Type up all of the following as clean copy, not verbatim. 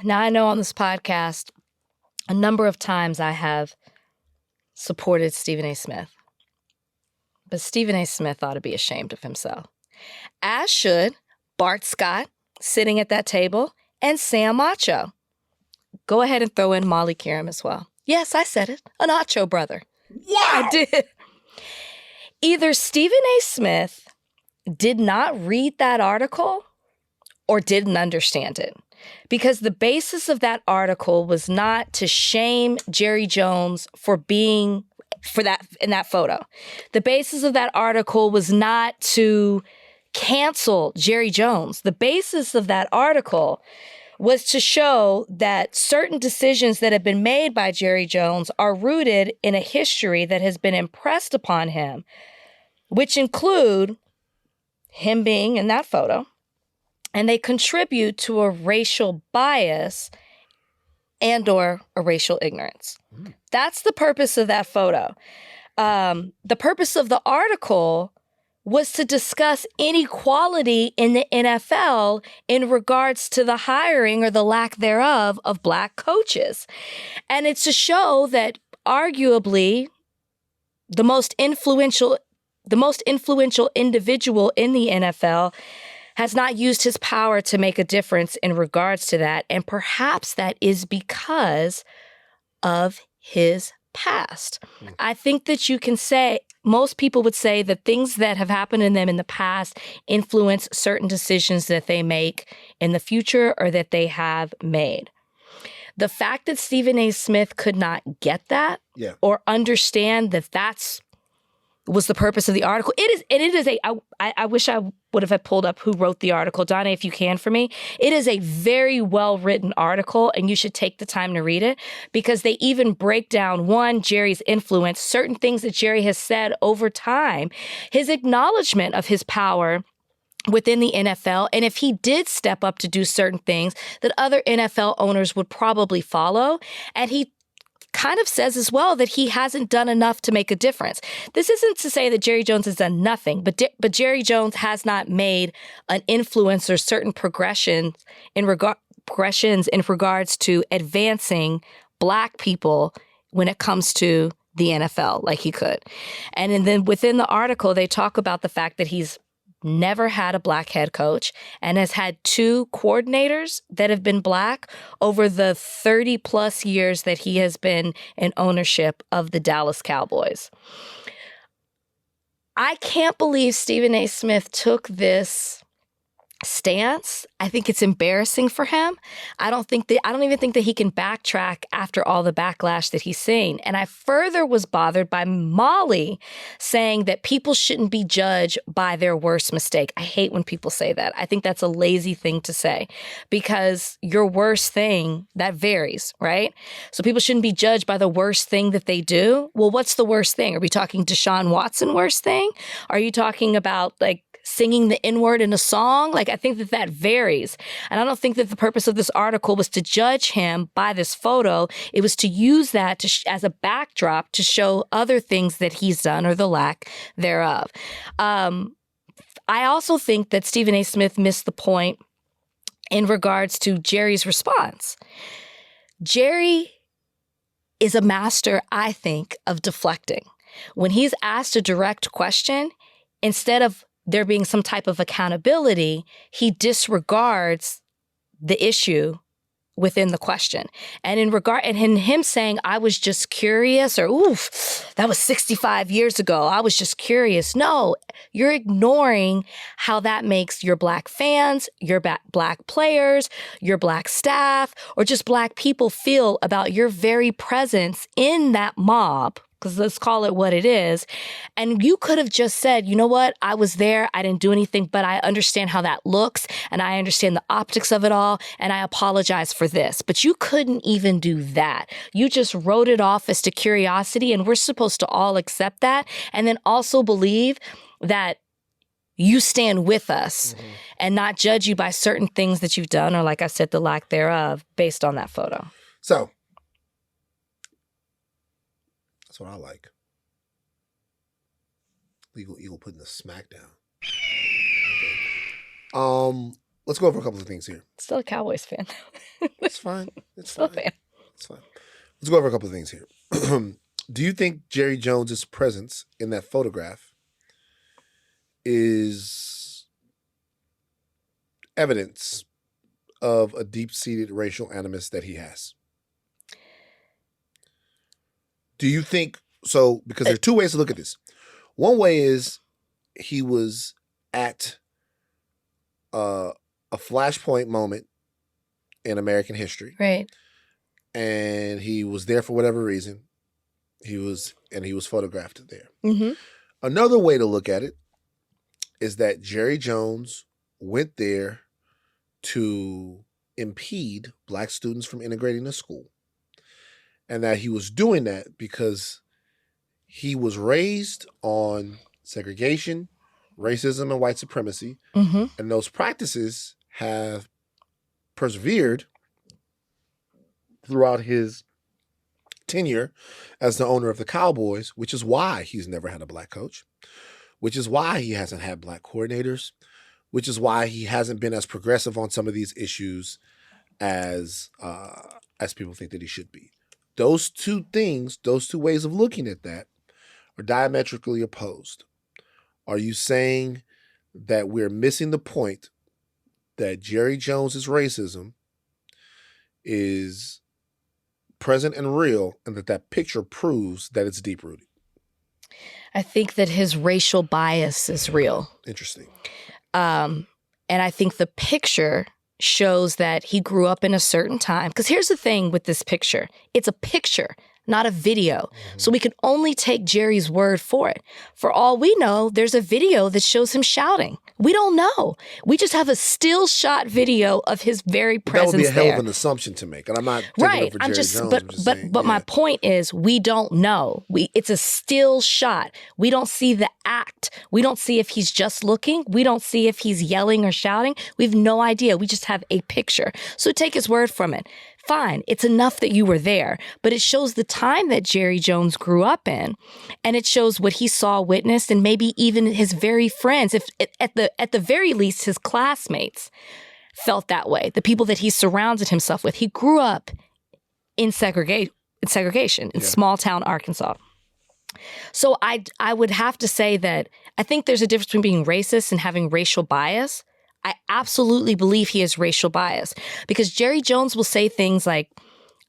Now, I know on this podcast, a number of times I have supported Stephen A. Smith. But Stephen A. Smith ought to be ashamed of himself. As should Bart Scott, sitting at that table, and Sam Macho. Go ahead and throw in Molly Qerim as well. Yes, I said it. An Acho brother. Wow! I did. Either Stephen A. Smith did not read that article or didn't understand it. Because the basis of that article was not to shame Jerry Jones for being in that photo. The basis of that article was not to cancel Jerry Jones. The basis of that article was to show that certain decisions that have been made by Jerry Jones are rooted in a history that has been impressed upon him, which include him being in that photo, and they contribute to a racial bias and or a racial ignorance. That's the purpose of that photo. The purpose of the article was to discuss inequality in the NFL in regards to the hiring or the lack thereof of Black coaches. And it's to show that arguably the most influential individual in the NFL has not used his power to make a difference in regards to that. And perhaps that is because of his past. I think that you can say, most people would say that things that have happened in them in the past influence certain decisions that they make in the future or that they have made. The fact that Stephen A. Smith could not get that or understand that that's was the purpose of the article. I wish I would have pulled up who wrote the article. Donna, if you can for me. It is a very well-written article, and you should take the time to read it because they even break down, one, Jerry's influence, certain things that Jerry has said over time, his acknowledgement of his power within the NFL, and if he did step up to do certain things that other NFL owners would probably follow, and he kind of says as well that he hasn't done enough to make a difference. This isn't to say that Jerry Jones has done nothing, but Jerry Jones has not made an influence or certain progressions in regards to advancing Black people when it comes to the NFL like he could. And then within the article, they talk about the fact that he's never had a Black head coach and has had 2 coordinators that have been Black over the 30 plus years that he has been in ownership of the Dallas Cowboys. I can't believe Stephen A. Smith took this stance. I think it's embarrassing for him. I don't even think that he can backtrack after all the backlash that he's seen. And I further was bothered by Molly saying that people shouldn't be judged by their worst mistake. I hate when people say that. I think that's a lazy thing to say because your worst thing, that varies, right? So people shouldn't be judged by the worst thing that they do. Well, what's the worst thing? Are we talking Deshaun Watson worst thing? Are you talking about like singing the N-word in a song? Like, I think that varies. And I don't think that the purpose of this article was to judge him by this photo. It was to use that as a backdrop to show other things that he's done or the lack thereof. I also think that Stephen A. Smith missed the point in regards to Jerry's response. Jerry is a master, I think, of deflecting. When he's asked a direct question, instead of there being some type of accountability, he disregards the issue within the question. And in him saying, I was just curious, or oof, that was 65 years ago, I was just curious. No, you're ignoring how that makes your Black fans, your Black players, your Black staff, or just Black people feel about your very presence in that mob. Because let's call it what it is. And you could have just said, you know what? I was there. I didn't do anything, but I understand how that looks and I understand the optics of it all. And I apologize for this. But you couldn't even do that. You just wrote it off as to curiosity. And we're supposed to all accept that. And then also believe that you stand with us and not judge you by certain things that you've done or, like I said, the lack thereof based on that photo. So that's what I like. Legal Eagle putting the smack down. Okay. let's go over a couple of things here. Still a Cowboys fan. It's fine. It's Still a fine. fan. It's fine. Let's go over a couple of things here. Do you think Jerry Jones's presence in that photograph is evidence of a deep-seated racial animus that he has? Do you think so? Because there are two ways to look at this. One way is he was at a flashpoint moment in American history, Right. and he was there for whatever reason. He was photographed there. Mm-hmm. Another way to look at it is that Jerry Jones went there to impede Black students from integrating to school, and that he was doing that because he was raised on segregation, racism, and white supremacy, Mm-hmm. and those practices have persevered throughout his tenure as the owner of the Cowboys, which is why he's never had a Black coach, which is why he hasn't had Black coordinators, which is why he hasn't been as progressive on some of these issues as people think that he should be. Those two things, those two ways of looking at that are diametrically opposed. Are you saying that we're missing the point that Jerry Jones's racism is present and real, and that picture proves that it's deep-rooted? I think that his racial bias is real. Interesting. And I think the picture shows that he grew up in a certain time. Because here's the thing with this picture. It's a picture, not a video. Mm-hmm. So we can only take Jerry's word for it. For all we know, there's a video that shows him shouting. We don't know. We just have a still shot video of his very presence there. That would be a hell of an assumption to make, and I'm not taking right. up for Jerry Jones. But my point is, we don't know. It's a still shot. We don't see the act. We don't see if he's just looking. We don't see if he's yelling or shouting. We have no idea. We just have a picture. So take his word from it. Fine, it's enough that you were there, but it shows the time that Jerry Jones grew up in, and it shows what he saw, witnessed, and maybe even his very friends, if at the very least his classmates felt that way, the people that he surrounded himself with. He grew up in segregation in small town Arkansas. So I would have to say that I think there's a difference between being racist and having racial bias. I absolutely believe he has racial bias because Jerry Jones will say things like,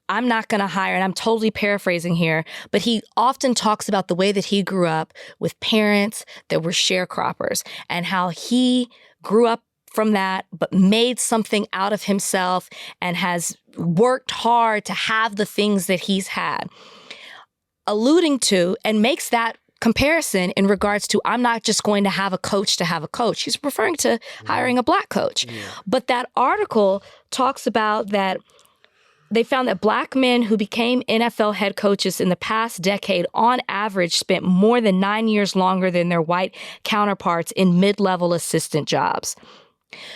I'm not going to hire, and I'm totally paraphrasing here, but he often talks about the way that he grew up with parents that were sharecroppers and how he grew up from that, but made something out of himself and has worked hard to have the things that he's had. Alluding to and makes that comparison in regards to, I'm not just going to have a coach to have a coach. He's referring to hiring a Black coach. Yeah. But that article talks about that they found that Black men who became NFL head coaches in the past decade, on average, spent more than 9 years longer than their white counterparts in mid-level assistant jobs.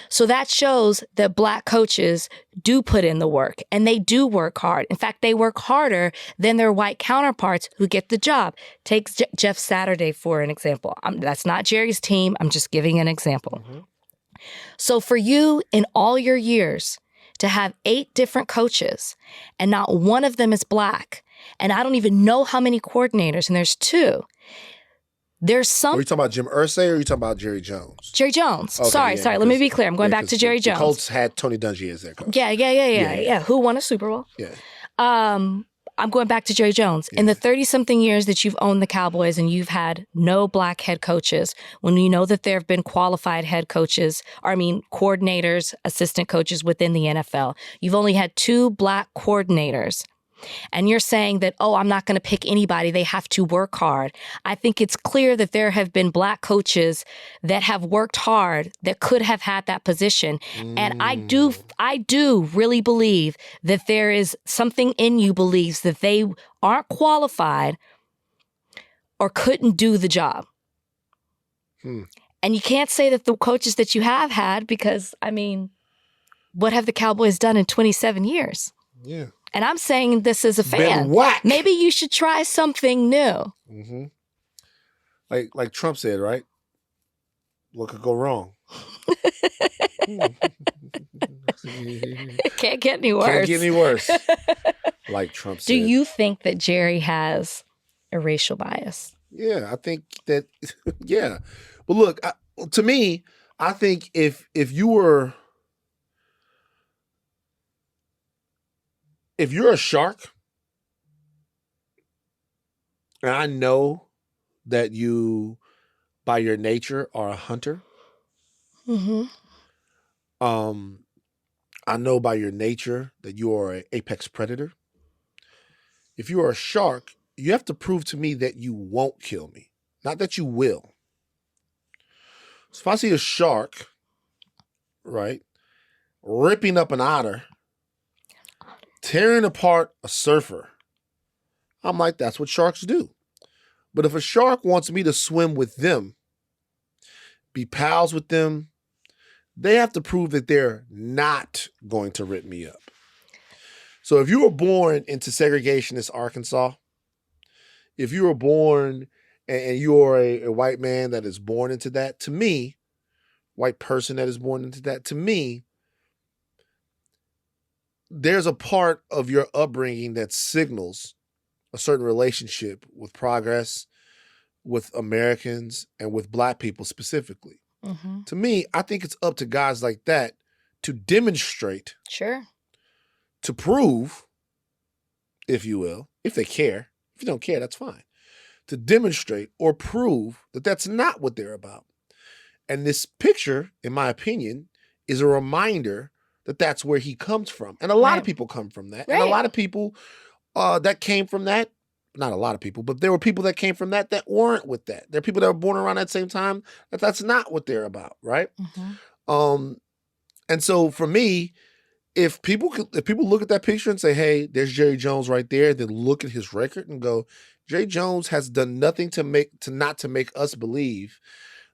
So that shows that Black coaches do put in the work, and they do work hard. In fact, they work harder than their white counterparts who get the job. Take Jeff Saturday for an example. That's not Jerry's team. I'm just giving an example. Mm-hmm. So for you, in all your years, to have 8 different coaches and not one of them is Black, and I don't even know how many coordinators, and there's 2. There's some. Are you talking about Jim Irsay or are you talking about Jerry Jones? Jerry Jones. Okay, sorry. Let me be clear. I'm going back to Jerry Jones. The Colts had Tony Dungy as their coach. Yeah. Who won a Super Bowl? Yeah. I'm going back to Jerry Jones. Yeah. In the 30-something years that you've owned the Cowboys and you've had no Black head coaches, when you know that there have been qualified head coaches, coordinators, assistant coaches within the NFL, you've only had 2 Black coordinators. And you're saying that, I'm not going to pick anybody. They have to work hard. I think it's clear that there have been Black coaches that have worked hard that could have had that position. And I do really believe that there is something in you believes that they aren't qualified or couldn't do the job. And you can't say that the coaches that you have had because, what have the Cowboys done in 27 years? Yeah. And I'm saying this as a fan. Maybe you should try something new. Mm-hmm. Like Trump said, right? What could go wrong? It can't get any worse. Can't get any worse. Like Trump said. Do you think that Jerry has a racial bias? Yeah, I think that. Yeah, but look, to me, I think if you're a shark, and I know that you, by your nature, are a hunter. Mm-hmm. I know by your nature that you are an apex predator. If you are a shark, you have to prove to me that you won't kill me, not that you will. So if I see a shark, right, ripping up an otter, tearing apart a surfer, I'm like, that's what sharks do. But if a shark wants me to swim with them, be pals with them, they have to prove that they're not going to rip me up. So if you were born into segregationist Arkansas, if you were born and you are a white man that is born into that, to me, white person that is born into that, to me, there's a part of your upbringing that signals a certain relationship with progress, with Americans, and with Black people specifically. Mm-hmm. To me, I think it's up to guys like that to demonstrate, Sure, to prove, if you will, if they care. If you don't care, that's fine. To demonstrate or prove that that's not what they're about. And this picture, in my opinion, is a reminder that that's where he comes from. And a lot of people come from that. Right. And a lot of people that came from that, not a lot of people, but there were people that came from that weren't with that. There are people that were born around that same time that's not what they're about, right? Mm-hmm. And so for me, if people look at that picture and say, hey, there's Jerry Jones right there, then look at his record and go, Jerry Jones has done nothing to make us believe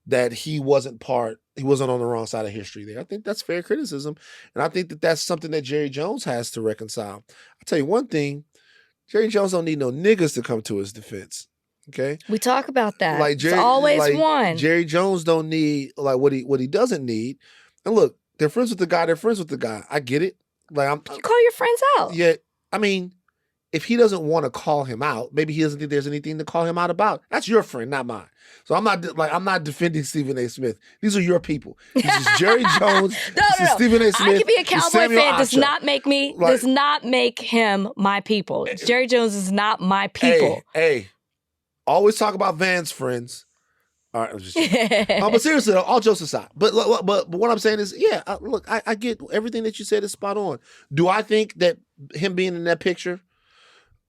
that he wasn't on the wrong side of history there. I think that's fair criticism. And I think that that's something that Jerry Jones has to reconcile. I'll tell you one thing, Jerry Jones don't need no niggas to come to his defense. Okay? We talk about that. Like Jerry, it's always one. Jerry Jones don't need like what he doesn't need. And look, they're friends with the guy. I get it. Like you call your friends out. Yeah, I mean, if he doesn't want to call him out, maybe he doesn't think there's anything to call him out about. That's your friend, not mine. So I'm not defending Stephen A. Smith. These are your people. This is Jerry Jones. No. Stephen A. Smith. I could be a Cowboy fan. Does not make him my people. Jerry Jones is not my people. Hey, always talk about Van's friends. All right, I'm just but seriously, all jokes aside. But what I'm saying is, yeah, look, I get everything that you said is spot on. Do I think that him being in that picture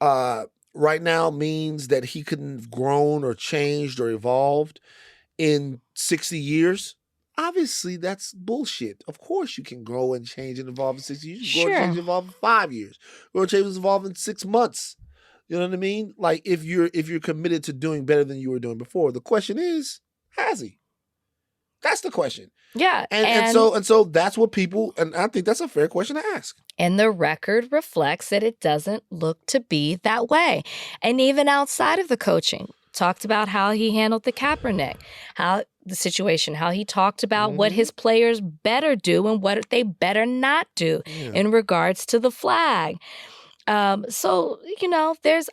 right now means that he couldn't have grown or changed or evolved in 60 years? Obviously, that's bullshit. Of course you can grow and change and evolve in 60 years. You can grow and change and evolve in 5 years. Grow and change and evolve in 6 months. You know what I mean? Like if you're committed to doing better than you were doing before, the question is, has he? That's the question. Yeah. And so that's what people, and I think that's a fair question to ask. And the record reflects that it doesn't look to be that way. And even outside of the coaching, talked about how he handled the Kaepernick, how the situation, how he talked about what his players better do and what they better not do in regards to the flag. So,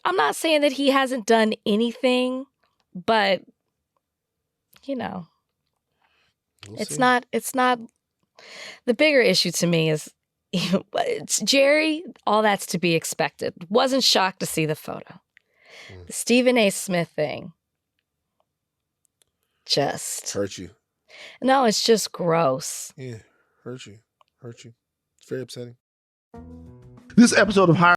I'm not saying that he hasn't done anything, but, it's not, the bigger issue to me is, it's Jerry, all that's to be expected. Wasn't shocked to see the photo. The Stephen A. Smith thing just hurt you. No, it's just gross. Yeah, hurt you. It's very upsetting. This episode of Higher